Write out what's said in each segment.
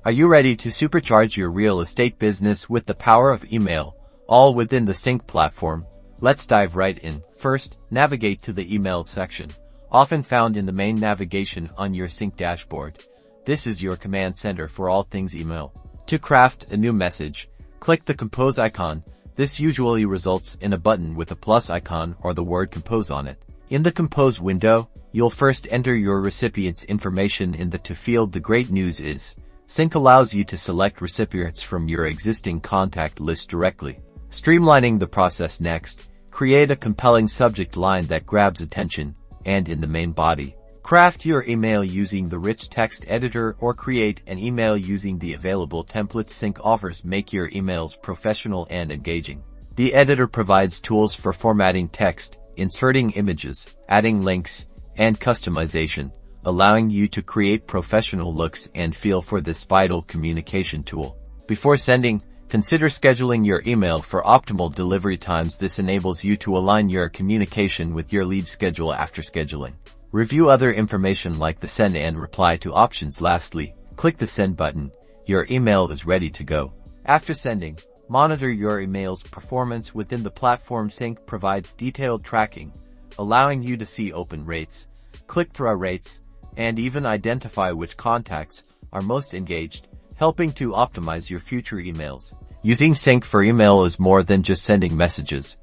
Are you ready to supercharge your real estate business with the power of email, all within the Cinc platform? Let's dive right in. First, navigate to the emails section, often found in the main navigation on your Cinc dashboard. This is your command center for all things email. To craft a new message, click the compose icon. This usually results in a button with a plus icon or the word compose on it. In the compose window, you'll first enter your recipient's information in the to field. The great news is, Cinc allows you to select recipients from your existing contact list directly. Streamlining the process next, create a compelling subject line that grabs attention, and in the main body, craft your email using the rich text editor or create an email using the available templates Cinc offers. Make your emails professional and engaging. The editor provides tools for formatting text, inserting images, adding links, and customization, allowing you to create professional looks and feel for this vital communication tool. Before sending, consider scheduling your email for optimal delivery times. This enables you to align your communication with your lead schedule. After scheduling, review other information like the send and reply to options. Lastly, click the send button. Your email is ready to go. After sending, monitor your email's performance within the platform. Cinc provides detailed tracking, allowing you to see open rates, click-through rates, and even identify which contacts are most engaged, helping to optimize your future emails. Using Cinc for email is more than just sending messages.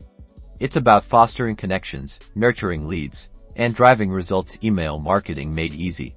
It's about fostering connections, nurturing leads, and driving results. Email marketing made easy.